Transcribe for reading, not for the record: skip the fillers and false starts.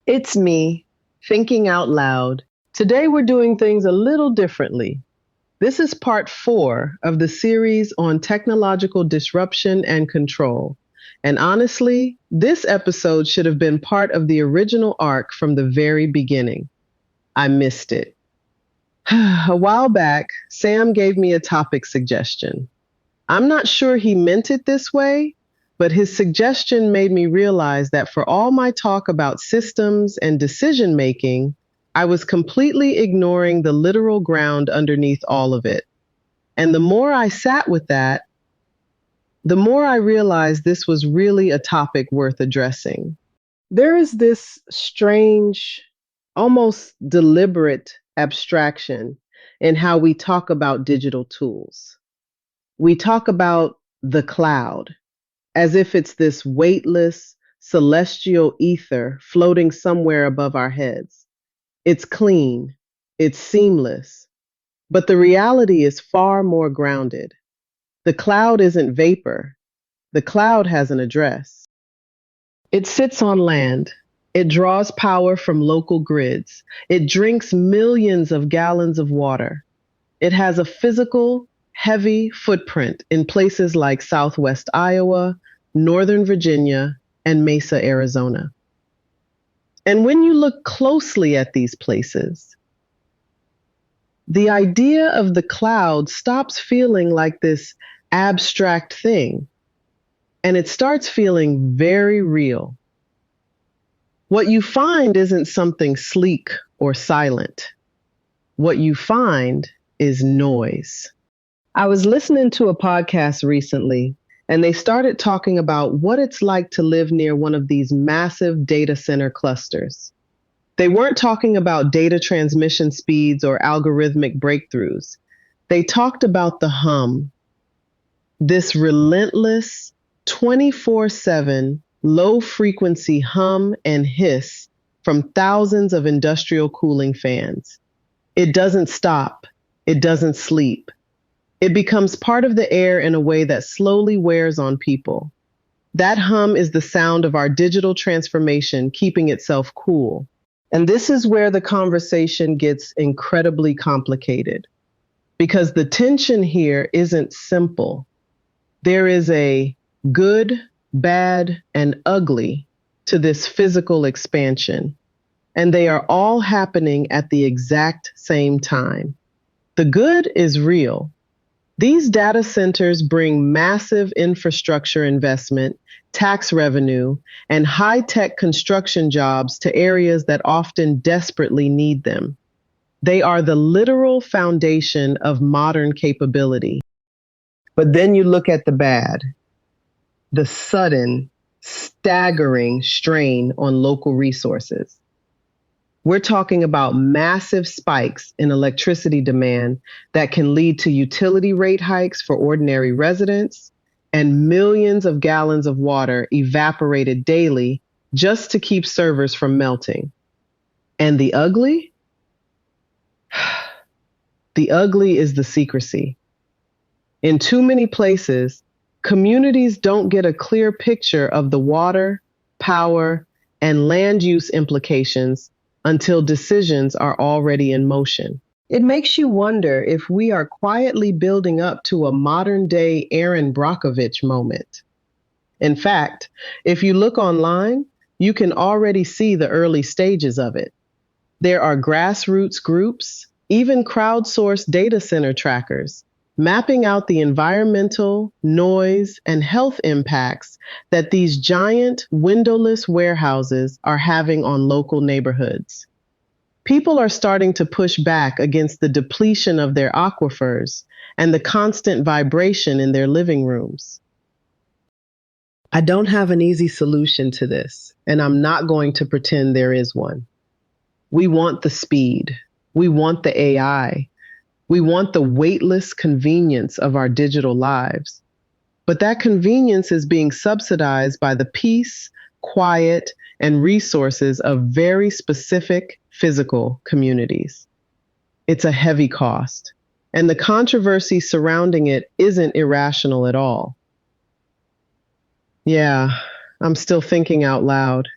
It's me, thinking out loud. Today we're doing things a little differently. This is part 4 of the series on technological disruption and control. And honestly, this episode should have been part of the original arc from the very beginning. I missed it. A while back, Sam gave me a topic suggestion. I'm not sure he meant it this way, but his suggestion made me realize that for all my talk about systems and decision making, I was completely ignoring the literal ground underneath all of it. And the more I sat with that, the more I realized this was really a topic worth addressing. There is this strange, almost deliberate abstraction in how we talk about digital tools. We talk about the cloud as if it's this weightless, celestial ether floating somewhere above our heads. It's clean, it's seamless, but the reality is far more grounded. The cloud isn't vapor. The cloud has an address. It sits on land. It draws power from local grids. It drinks millions of gallons of water. It has a physical, heavy footprint in places like Southwest Iowa, Northern Virginia, and Mesa, Arizona. And when you look closely at these places, the idea of the cloud stops feeling like this abstract thing, and it starts feeling very real. What you find isn't something sleek or silent. What you find is noise. I was listening to a podcast recently, and they started talking about what it's like to live near one of these massive data center clusters. They weren't talking about data transmission speeds or algorithmic breakthroughs. They talked about the hum, this relentless 24/7 low frequency hum and hiss from thousands of industrial cooling fans. It doesn't stop. It doesn't sleep. It becomes part of the air in a way that slowly wears on people. That hum is the sound of our digital transformation keeping itself cool. And this is where the conversation gets incredibly complicated, because the tension here isn't simple. There is a good, bad, and ugly to this physical expansion, and they are all happening at the exact same time. The good is real. These data centers bring massive infrastructure investment, tax revenue, and high-tech construction jobs to areas that often desperately need them. They are the literal foundation of modern capability. But then you look at the bad, the sudden, staggering strain on local resources. We're talking about massive spikes in electricity demand that can lead to utility rate hikes for ordinary residents and millions of gallons of water evaporated daily just to keep servers from melting. And the ugly? The ugly is the secrecy. In too many places, communities don't get a clear picture of the water, power, and land use implications until decisions are already in motion. It makes you wonder if we are quietly building up to a modern-day Aaron Brockovich moment. In fact, if you look online, you can already see the early stages of it. There are grassroots groups, even crowdsourced data center trackers, mapping out the environmental, noise, and health impacts that these giant windowless warehouses are having on local neighborhoods. People are starting to push back against the depletion of their aquifers and the constant vibration in their living rooms. I don't have an easy solution to this, and I'm not going to pretend there is one. We want the speed. We want the AI. We want the weightless convenience of our digital lives. But that convenience is being subsidized by the peace, quiet, and resources of very specific physical communities. It's a heavy cost, and the controversy surrounding it isn't irrational at all. Yeah, I'm still thinking out loud.